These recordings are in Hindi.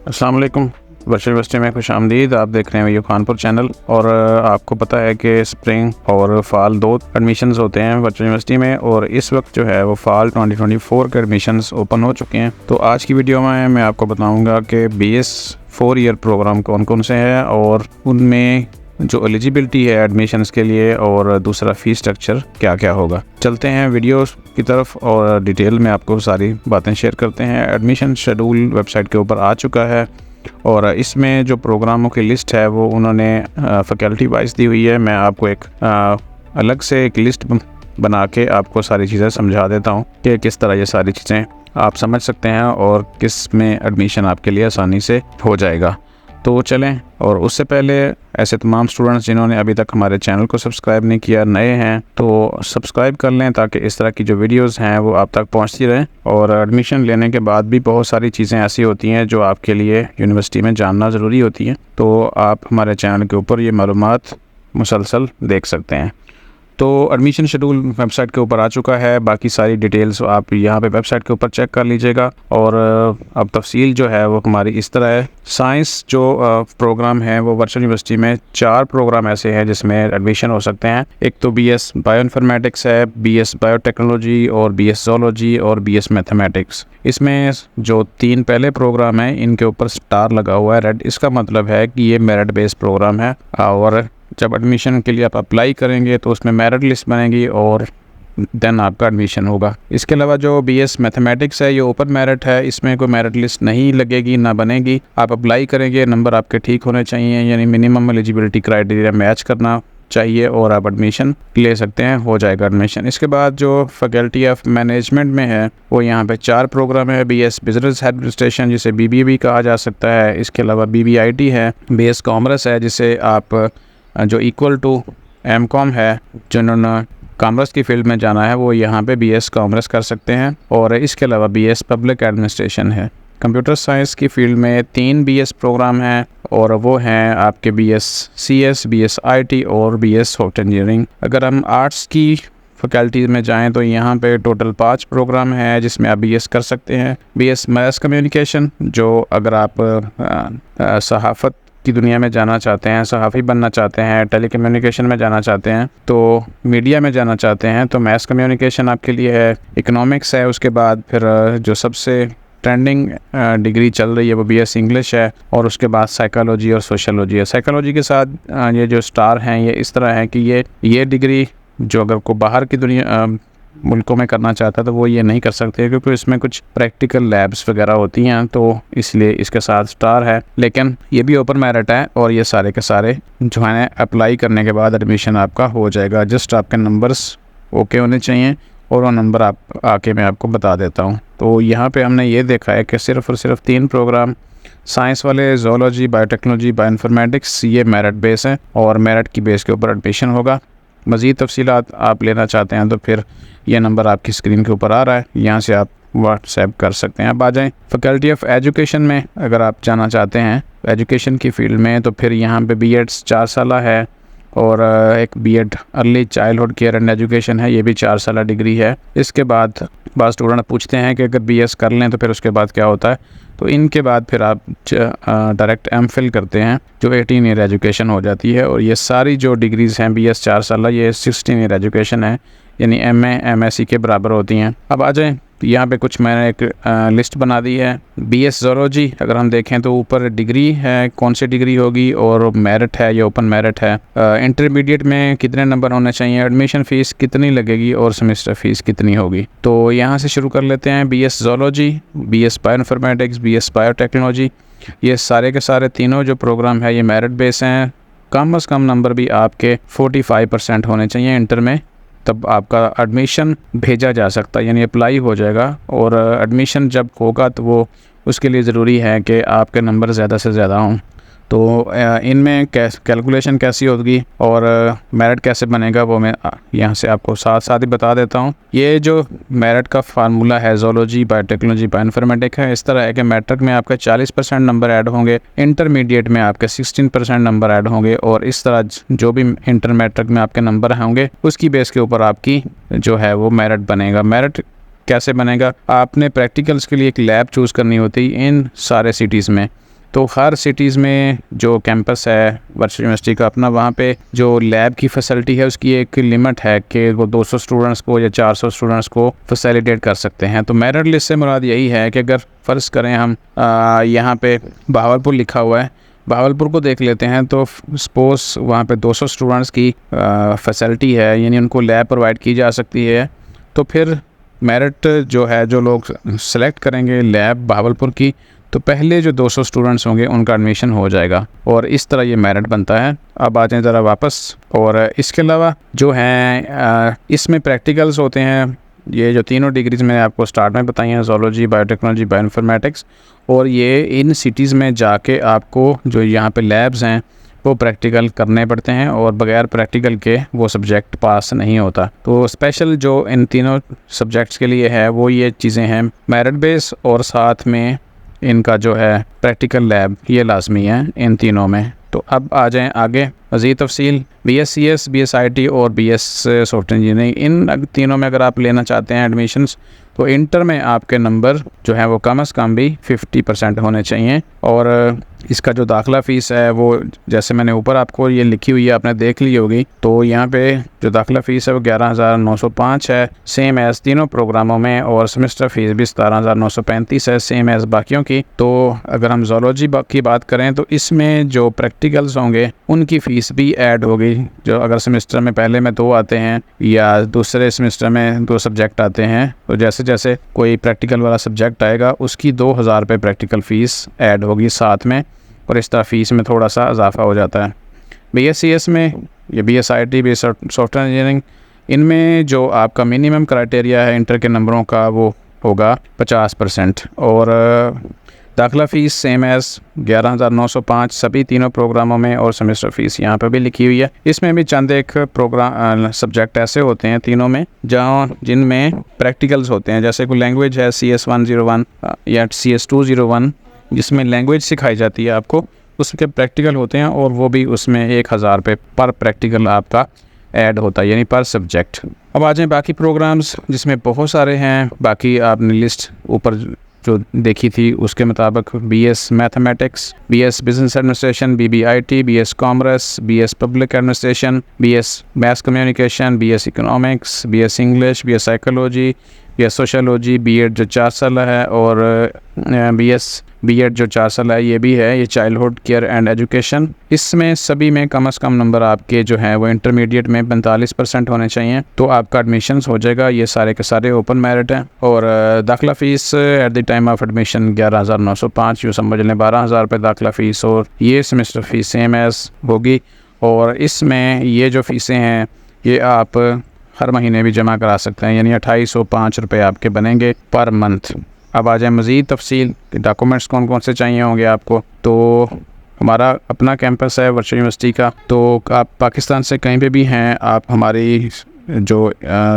अस्सलाम वालेकुम। वर्चुअल यूनिवर्सिटी में खुशामदीद। आप देख रहे हैं वीडियो खानपुर चैनल। और आपको पता है कि स्प्रिंग और फाल 2 एडमिशन्स होते हैं वर्चुअल यूनिवर्सिटी में, और इस वक्त जो है वो फाल 2024 के एडमिशन्स ओपन हो चुके हैं। तो आज की वीडियो में मैं आपको बताऊंगा कि BS 4 ईयर प्रोग्राम कौन कौन से हैं और उनमें जो एलिजिबिलिटी है एडमिशन्स के लिए, और दूसरा फ़ीस स्ट्रक्चर क्या क्या होगा। चलते हैं वीडियो की तरफ और डिटेल में आपको सारी बातें शेयर करते हैं। एडमिशन शेड्यूल वेबसाइट के ऊपर आ चुका है और इसमें जो प्रोग्रामों की लिस्ट है वो उन्होंने फैकल्टी वाइज दी हुई है। मैं आपको एक अलग से एक लिस्ट बना के आपको सारी चीज़ें समझा देता हूँ कि किस तरह ये सारी चीज़ें आप समझ सकते हैं और किस में एडमिशन आपके लिए आसानी से हो जाएगा। तो चलें, और उससे पहले ऐसे तमाम स्टूडेंट्स जिन्होंने अभी तक हमारे चैनल को सब्सक्राइब नहीं किया, नए हैं, तो सब्सक्राइब कर लें ताकि इस तरह की जो वीडियोस हैं वो आप तक पहुंचती रहें। और एडमिशन लेने के बाद भी बहुत सारी चीज़ें ऐसी होती हैं जो आपके लिए यूनिवर्सिटी में जानना ज़रूरी होती हैं, तो आप हमारे चैनल के ऊपर ये मालूमात मुसलसल देख सकते हैं। तो एडमिशन शेड्यूल वेबसाइट के ऊपर आ चुका है। बाकी सारी डिटेल्स आप यहाँ पे वेबसाइट के ऊपर चेक कर लीजिएगा। और अब तफसील जो है वो हमारी इस तरह है। साइंस जो प्रोग्राम है वो वर्चुअल यूनिवर्सिटी में 4 प्रोग्राम ऐसे हैं जिसमें एडमिशन हो सकते हैं। एक तो BS बायोइन्फॉर्मेटिक्स है, BS बायोटेक्नोलॉजी और BS ज़ूलॉजी और BS मैथमेटिक्स। इसमें जो 3 पहले प्रोग्राम हैं इनके ऊपर स्टार लगा हुआ है रेड। इसका मतलब है कि ये मेरिट बेस्ड प्रोग्राम है, और जब एडमिशन के लिए आप अप्लाई करेंगे तो उसमें मेरिट लिस्ट बनेगी और देन आपका एडमिशन होगा। इसके अलावा जो BS मैथमेटिक्स है ये ओपन मेरिट है, इसमें कोई मेरिट लिस्ट नहीं लगेगी ना बनेगी। आप अप्लाई करेंगे, नंबर आपके ठीक होने चाहिए, यानी मिनिमम एलिजिबिलिटी क्राइटेरिया मैच करना चाहिए और आप एडमिशन ले सकते हैं, हो जाएगा एडमिशन। इसके बाद जो फैकल्टी ऑफ मैनेजमेंट में है वो यहाँ पे 4 प्रोग्राम है। BS बिजनेस एडमिनिस्ट्रेशन जिसे BBA भी कहा जा सकता है। इसके अलावा BBIT है। BS कॉमर्स है जिसे आप जो इक्वल टू MCOM है, जिन्होंने कॉमर्स की फील्ड में जाना है वो यहाँ पे BS कॉमर्स कर सकते हैं। और इसके अलावा BS पब्लिक एडमिनिस्ट्रेशन है। कंप्यूटर साइंस की फील्ड में 3 BS प्रोग्राम हैं और वो हैं आपके BS CS, BS IT और BS सॉफ्टवेयर इंजीनियरिंग। अगर हम आर्ट्स की फैकल्टीज़ में जाएं तो यहाँ पे टोटल 5 प्रोग्राम है जिसमें आप BS कर सकते हैं। BS मैस कम्युनिकेशन, जो अगर आप सहाफ़त की दुनिया में जाना चाहते हैं, सहाफ़ी बनना चाहते हैं, टेलीकम्युनिकेशन में जाना चाहते हैं, तो मीडिया में जाना चाहते हैं, तो मैस कम्युनिकेशन आपके लिए है। इकोनॉमिक्स है। उसके बाद फिर जो सबसे ट्रेंडिंग डिग्री चल रही है वो BS इंग्लिश है। और उसके बाद साइकोलॉजी और सोशलॉजी है। साइकोलॉजी के साथ ये जो स्टार हैं ये इस तरह है कि ये डिग्री जो अगर को बाहर की दुनिया मुल्कों में करना चाहता है तो वो ये नहीं कर सकते, क्योंकि इसमें कुछ प्रैक्टिकल लैब्स वगैरह होती हैं, तो इसलिए इसके साथ स्टार है। लेकिन ये भी ओपन मेरिट है और ये सारे के सारे जो है अप्लाई करने के बाद एडमिशन आपका हो जाएगा। जस्ट आपके नंबर्स ओके होने चाहिए और वो नंबर आप आके मैं आपको बता देता हूँ। तो यहाँ पे हमने ये देखा है कि सिर्फ़ और सिर्फ 3 प्रोग्राम साइंस वाले, ज़ूलॉजी, बायोटेक्नोलॉजी, बायोइन्फॉर्मेटिक्स, ये मेरिट बेस है और मेरिट की बेस के ऊपर एडमिशन होगा। मज़ीद तफसीलात आप लेना चाहते हैं तो फिर ये नंबर आपकी स्क्रीन के ऊपर आ रहा है, यहाँ से आप व्हाट्सएप कर सकते हैं। अब आ जाएँ फैकल्टी ऑफ एजुकेशन में। अगर आप जाना चाहते हैं एजुकेशन की फ़ील्ड में तो फिर यहाँ पे BEd 4 साल है और एक BEd early childhood care and education है, ये भी 4 साल डिग्री है। इसके बाद बाज़ स्टूडेंट पूछते हैं कि अगर BS कर लें तो फिर उसके बाद क्या होता है, तो इनके बाद फिर आप डायरेक्ट MPhil करते हैं जो 18 ईयर एजुकेशन हो जाती है। और ये सारी जो डिग्रीज़ हैं BS 4 साल, ये 16 ईयर एजुकेशन है, यानी MA MSc के बराबर होती हैं। अब आ जाएँ तो यहाँ पे कुछ मैंने एक लिस्ट बना दी है। BS ज़ूलॉजी अगर हम देखें तो ऊपर डिग्री है, कौन सी डिग्री होगी, और मेरिट है, ये ओपन मेरिट है। इंटरमीडिएट में कितने नंबर होने चाहिए, एडमिशन फ़ीस कितनी लगेगी और सेमेस्टर फ़ीस कितनी होगी। तो यहाँ से शुरू कर लेते हैं। BS zoology, BS bioinformatics, BS biotechnology, ये सारे के सारे तीनों जो प्रोग्राम है ये मेरिट बेस हैं। कम से कम नंबर भी आपके 45% होने चाहिए इंटर में, तब आपका एडमिशन भेजा जा सकता है, यानी अप्लाई हो जाएगा। और एडमिशन जब होगा तो वो उसके लिए ज़रूरी है कि आपके नंबर ज़्यादा से ज़्यादा हों। तो इनमें कैलकुलेशन कैसी होगी और मेरिट कैसे बनेगा वो मैं यहाँ से आपको साथ साथ ही बता देता हूँ। ये जो मेरिट का फार्मूला है ज़ूलॉजी, बायोटेक्नोलॉजी, बायोइन्फॉर्मेटिक्स है, इस तरह है कि मैट्रिक में आपके 40% नंबर ऐड होंगे, इंटरमीडिएट में आपके 16% नंबर ऐड होंगे, और इस तरह जो भी इंटर मैट्रिक में आपके नंबर होंगे उसकी बेस के ऊपर आपकी जो है वो मेरिट बनेगा। मेरिट कैसे बनेगा, आपने प्रैक्टिकल्स के लिए एक लैब चूज़ करनी होती है इन सारे सिटीज़ में। तो हर सिटीज़ में जो कैंपस है वर्चुअल यूनिवर्सिटी का अपना, वहाँ पे जो लैब की फैसिलिटी है उसकी एक लिमिट है कि वो 200 स्टूडेंट्स को या 400 स्टूडेंट्स को फैसिलिटेट कर सकते हैं। तो मेरिट लिस्ट से मुराद यही है कि अगर फ़र्ज़ करें हम यहाँ पे बहावलपुर लिखा हुआ है, बहावलपुर को देख लेते हैं, तो सपोज़ वहाँ पे 200 स्टूडेंट्स की फैसिलिटी है, यानी उनको लैब प्रोवाइड की जा सकती है। तो फिर मेरिट जो है, जो लोग सेलेक्ट करेंगे लैब बहावलपुर की, तो पहले जो 200 स्टूडेंट्स होंगे उनका एडमिशन हो जाएगा और इस तरह ये मेरिट बनता है। अब आ जाएं ज़रा वापस। और इसके अलावा जो हैं इसमें प्रैक्टिकल्स होते हैं, ये जो तीनों डिग्रीज़ मैंने आपको स्टार्ट में बताई हैं, ज़ूलॉजी, बायोटेक्नोलॉजी, बायोइन्फॉर्मेटिक्स, और ये इन सिटीज़ में जाके आपको जो यहाँ पे लैब्स हैं वो प्रैक्टिकल करने पड़ते हैं और बगैर प्रैक्टिकल के वो सब्जेक्ट पास नहीं होता। तो स्पेशल जो इन तीनों सब्जेक्ट्स के लिए है वो ये चीज़ें हैं, मेरिट बेस और साथ में इनका जो है प्रैक्टिकल लैब, ये लाजमी है इन तीनों में। तो अब आ जाएं आगे मज़ीद तफसील। BScs, BSIT और BS सॉफ्टवेयर इंजीनियरिंग, इन तीनों में अगर आप लेना चाहते हैं एडमिशन्स, तो इंटर में आपके नंबर जो है वो कम से कम भी 50% होने चाहिए। और इसका जो दाखिला फ़ीस है वो जैसे मैंने ऊपर आपको ये लिखी हुई है, आपने देख ली होगी। तो यहाँ पे जो दाखिला फ़ीस है वो 11,905 है, सेम एज़ तीनों प्रोग्रामों में, और सेमेस्टर फ़ीस भी 17,935 है, सेम एज़ बाकियों की। तो अगर हम ज़ूलॉजी की बात करें तो इसमें जो प्रैक्टिकल्स होंगे उनकी फ़ीस भी ऐड होगी। जो अगर सेमेस्टर में पहले में 2 आते हैं या दूसरे सेमेस्टर में 2 सब्जेक्ट आते हैं, तो जैसे जैसे कोई प्रैक्टिकल वाला सब्जेक्ट आएगा उसकी 2,000 रुपये प्रैक्टिकल फ़ीस ऐड होगी साथ में, और इस तरह फ़ीस में थोड़ा सा इजाफा हो जाता है। BScs में या BSIT, BS सॉफ्टवेयर इंजीनियरिंग, इनमें जो आपका मिनिमम क्राइटेरिया है इंटर के नंबरों का वो होगा 50%, और दाखिला फ़ीस सेम एज़ 11,905 सभी तीनों प्रोग्रामों में, और सेमेस्टर फ़ीस यहाँ पर भी लिखी हुई है। इसमें भी चंद एक प्रोग्राम सब्जेक्ट ऐसे होते हैं तीनों में जिनमें प्रैक्टिकल्स होते हैं, जैसे कोई लैंग्वेज है CS101 या CS201 जिसमें लैंग्वेज सिखाई जाती है आपको, उसके प्रैक्टिकल होते हैं, और वो भी उसमें 1,000 रुपये पर प्रैक्टिकल आपका ऐड होता है, यानी पर सब्जेक्ट। अब आ जाएँ बाकी प्रोग्राम्स जिसमें बहुत सारे हैं। बाकी आपने लिस्ट ऊपर जो देखी थी उसके मुताबिक BS mathematics, BS business administration, BBIT, BS commerce, BS public administration, BS math communication, BS economics, BS English, BS psychology, BS sociology, B.Ed जो 4 साल है, और B.Ed जो 4 साल है ये भी है, ये चाइल्डहुड केयर एंड एजुकेशन। इसमें सभी में कम से कम नंबर आपके जो हैं वो इंटरमीडिएट में 45% होने चाहिए, तो आपका एडमिशन्स हो जाएगा। ये सारे के सारे ओपन मेरिट हैं। और दाखिला fees at the time of admission 11,905, यूँ समझ लें 12,000 रुपये दाखिला फ़ीस, और ये सेमेस्टर फ़ीस सेम एज़ होगी। और इसमें ये जो फ़ीसें हैं ये आप हर महीने भी जमा करा सकते हैं, यानी 2,805 रुपये आपके बनेंगे पर मंथ। अब आ जाए मज़ीद तफसील, डॉक्यूमेंट्स कौन कौन से चाहिए होंगे आपको। तो हमारा अपना कैंपस है वर्चुअल यूनिवर्सिटी का, तो आप पाकिस्तान से कहीं पे भी हैं आप हमारी जो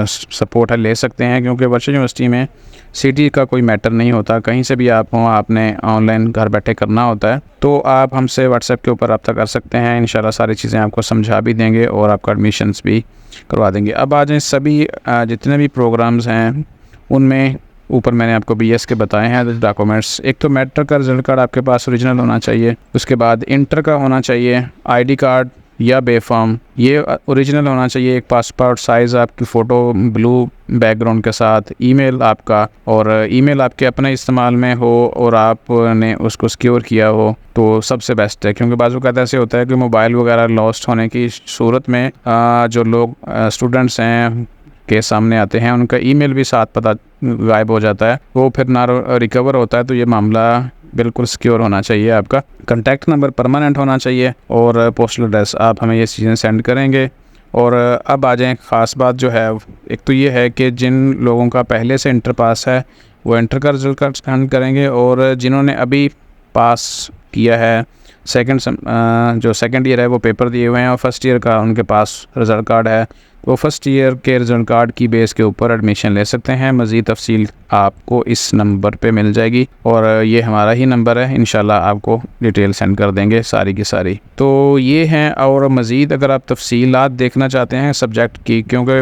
सपोर्ट है ले सकते हैं, क्योंकि वर्चुअल यूनिवर्सिटी में सिटी का कोई मैटर नहीं होता, कहीं से भी आप हों, आपने ऑनलाइन घर बैठे करना होता है। तो आप हमसे व्हाट्सएप के ऊपर रब्ता कर सकते हैं, इंशाल्लाह सारी चीज़ें आपको समझा भी देंगे और आपका एडमिशन्स भी करवा देंगे। अब आ जाएँ सभी जितने भी प्रोग्राम्स हैं उनमें ऊपर मैंने आपको BS के बताए हैं डॉक्यूमेंट्स। एक तो मैट्रिक का रिजल्ट कार्ड आपके पास ओरिजिनल होना चाहिए, उसके बाद इंटर का होना चाहिए, ID कार्ड या बेफॉर्म ये ओरिजिनल होना चाहिए, एक पासपोर्ट साइज़ आपकी फ़ोटो ब्लू बैकग्राउंड के साथ, ईमेल आपका, और ईमेल आपके अपने इस्तेमाल में हो और आपने उसको सिक्योर किया हो तो सबसे बेस्ट है। क्योंकि बाज़ वक़्त ऐसे होता है कि मोबाइल वगैरह लॉस्ट होने की सूरत में जो लोग स्टूडेंट्स हैं के सामने आते हैं, उनका ईमेल भी साथ पता गायब हो जाता है, वो फिर ना रिकवर होता है। तो ये मामला बिल्कुल सिक्योर होना चाहिए। आपका कॉन्टैक्ट नंबर परमानेंट होना चाहिए, और पोस्टल एड्रेस आप हमें ये चीज़ें सेंड करेंगे। और अब आ जाएँ ख़ास बात जो है, एक तो ये है कि जिन लोगों का पहले से इंटर पास है वो इंटर का रिजल्ट कार्ड सेंड करेंगे, और जिन्होंने अभी पास किया है जो सेकंड ईयर है वो पेपर दिए हुए हैं और फर्स्ट ईयर का उनके पास रिज़ल्ट कार्ड है, वो फर्स्ट ईयर के रिजल्ट कार्ड की बेस के ऊपर एडमिशन ले सकते हैं। मज़ीद तफसील आपको इस नंबर पे मिल जाएगी और ये हमारा ही नंबर है, इंशाल्लाह आपको डिटेल सेंड कर देंगे सारी की सारी। तो ये हैं, और मज़ीद अगर आप तफसीलात देखना चाहते हैं सब्जेक्ट की, क्योंकि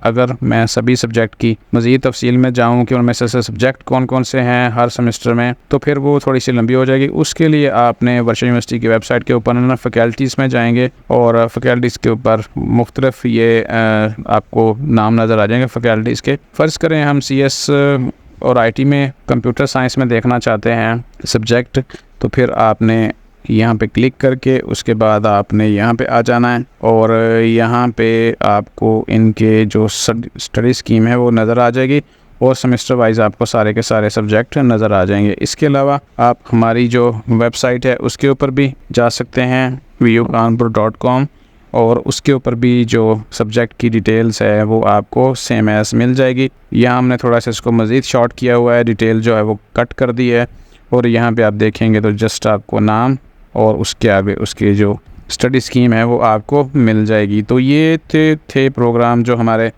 अगर मैं सभी सब्जेक्ट की मज़ीद तफसील में जाऊँ कि उनमें से सब्जेक्ट कौन कौन से हैं हर सेमेस्टर में, तो फिर वो थोड़ी सी लंबी हो जाएगी। उसके लिए आपने वर्चुअल यूनिवर्सिटी की वेबसाइट के ऊपर ना फैकल्टीज़ में जाएंगे और फैकल्टीज़ के ऊपर मुख्तलिफ ये आपको नाम नज़र आ जाएंगे फैकल्टीज़ के। फ़र्ज़ करें हम CS और IT में कंप्यूटर साइंस में देखना चाहते हैं सब्जेक्ट, तो फिर आपने यहाँ पे क्लिक करके उसके बाद आपने यहाँ पे आ जाना है और यहाँ पे आपको इनके जो स्टडी स्कीम है वो नज़र आ जाएगी और सेमेस्टर वाइज आपको सारे के सारे सब्जेक्ट नज़र आ जाएंगे। इसके अलावा आप हमारी जो वेबसाइट है उसके ऊपर भी जा सकते हैं vukhanpur.com, और उसके ऊपर भी जो सब्जेक्ट की डिटेल्स है वो आपको सेम एस मिल जाएगी। यहाँ हमने थोड़ा सा इसको मज़ीद शॉर्ट किया हुआ है, डिटेल जो है वो कट कर दी है, और यहाँ पे आप देखेंगे तो जस्ट आपको नाम और उसके आगे उसकी जो स्टडी स्कीम है वो आपको मिल जाएगी। तो ये थे प्रोग्राम जो हमारे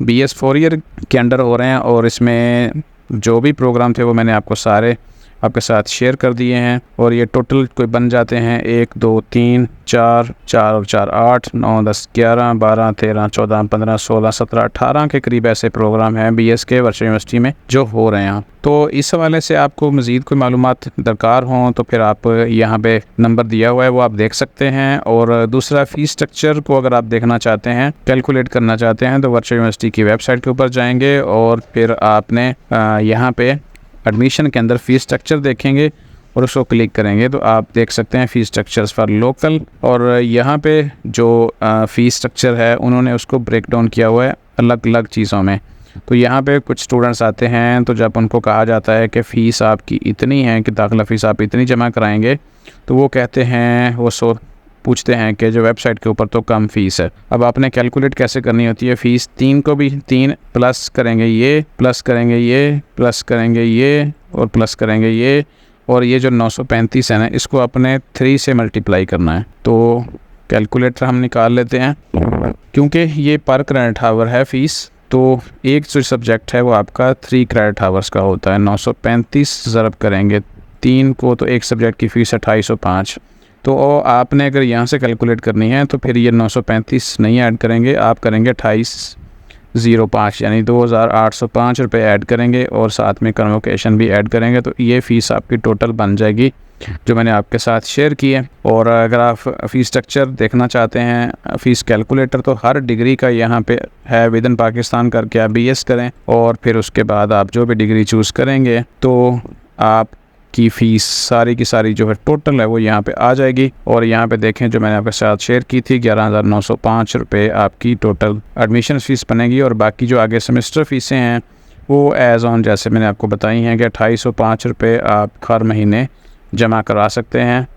BS 4 ईयर के अंडर हो रहे हैं, और इसमें जो भी प्रोग्राम थे वो मैंने आपको सारे आपके साथ शेयर कर दिए हैं। और ये टोटल कोई बन जाते हैं 1 2 3 4 4 और 4 8 9 10 11 12 13 14 15 16 17 18 के करीब ऐसे प्रोग्राम हैं BS के वर्चुअल यूनिवर्सिटी में जो हो रहे हैं। तो इस हवाले से आपको मज़ीद कोई मालूमात दरकार हों तो फिर आप यहाँ पे नंबर दिया हुआ है वो आप देख सकते हैं। और दूसरा फ़ीस स्ट्रक्चर को अगर आप देखना चाहते हैं, कैलकुलेट करना चाहते हैं, तो वर्चुअल यूनिवर्सिटी की वेबसाइट के ऊपर जाएंगे और फिर आपने यहाँ पे एडमिशन के अंदर फ़ीस स्ट्रक्चर देखेंगे और उसको क्लिक करेंगे तो आप देख सकते हैं फ़ीस स्ट्रक्चर्स फॉर लोकल। और यहाँ पे जो फ़ीस स्ट्रक्चर है उन्होंने उसको ब्रेक डाउन किया हुआ है अलग अलग चीज़ों में। तो यहाँ पे कुछ स्टूडेंट्स आते हैं तो जब उनको कहा जाता है कि फ़ीस आपकी इतनी है कि दाखिला फ़ीस आप इतनी जमा कराएंगे, तो वो कहते हैं वो पूछते हैं कि जो वेबसाइट के ऊपर तो कम फ़ीस है। अब आपने कैलकुलेट कैसे करनी होती है फ़ीस, 3 को भी 3 प्लस करेंगे ये, प्लस करेंगे ये, प्लस करेंगे ये और प्लस करेंगे ये, और ये जो 935 है ना इसको अपने 3 से मल्टीप्लाई करना है। तो कैलकुलेटर हम निकाल लेते हैं, क्योंकि ये पर क्रेडिट आवर है फ़ीस, तो एक जो सब्जेक्ट है वो आपका 3 क्रेडिट आवर्स का होता है। 935 ज़रब करेंगे 3 को तो एक सब्जेक्ट की फ़ीस 2805। तो आपने अगर यहाँ से कैलकुलेट करनी है तो फिर ये 935 नहीं ऐड करेंगे, आप करेंगे 2805 यानी 2805 रुपये ऐड करेंगे और साथ में कन्वोकेशन भी ऐड करेंगे, तो ये फ़ीस आपकी टोटल बन जाएगी जो मैंने आपके साथ शेयर की है। और अगर आप फ़ीस स्ट्रक्चर देखना चाहते हैं, फ़ीस कैलकुलेटर, तो हर डिग्री का यहाँ पे है विद इन पाकिस्तान करके आप BS करें और फिर उसके बाद आप जो भी डिग्री चूज़ करेंगे तो आप की फ़ीस सारी की सारी जो है टोटल है वो यहाँ पे आ जाएगी। और यहाँ पे देखें जो मैंने आपके साथ शेयर की थी 11,905 रुपये आपकी टोटल एडमिशन फ़ीस बनेगी। और बाकी जो आगे सेमेस्टर फ़ीसें हैं वो एज़ ऑन जैसे मैंने आपको बताई हैं कि 2805 रुपये आप हर महीने जमा करा सकते हैं,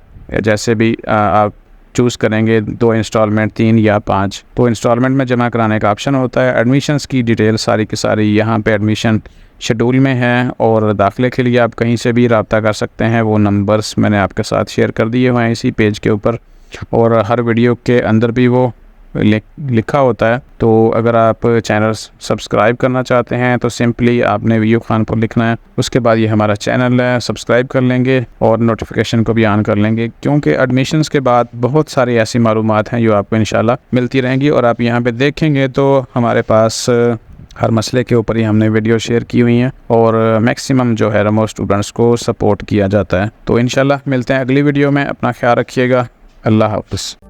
जैसे भी आप चूज़ करेंगे 2 इंस्टॉलमेंट 3 या 5, तो इंस्टॉलमेंट में जमा कराने का ऑप्शन होता है। एडमिशन्स की डिटेल सारी की सारी यहाँ पे एडमिशन शेड्यूल में है और दाखिले के लिए आप कहीं से भी रब्ता कर सकते हैं। वो नंबर्स मैंने आपके साथ शेयर कर दिए हुए हैं इसी पेज के ऊपर, और हर वीडियो के अंदर भी वो लिखा होता है। तो अगर आप चैनल सब्सक्राइब करना चाहते हैं तो सिंपली आपने VU खानपुर लिखना है, उसके बाद ये हमारा चैनल है, सब्सक्राइब कर लेंगे और नोटिफिकेशन को भी ऑन कर लेंगे, क्योंकि एडमिशन्स के बाद बहुत सारी ऐसी मालूमात हैं जो आपको इंशाल्लाह मिलती रहेंगी। और आप यहाँ पे देखेंगे तो हमारे पास हर मसले के ऊपर ही हमने वीडियो शेयर की हुई हैं और मैक्सिमम जो है रिमोट स्टूडेंट्स को सपोर्ट किया जाता है। तो इंशाल्लाह मिलते हैं अगली वीडियो में, अपना ख्याल रखिएगा, अल्लाह हाफ़िज़।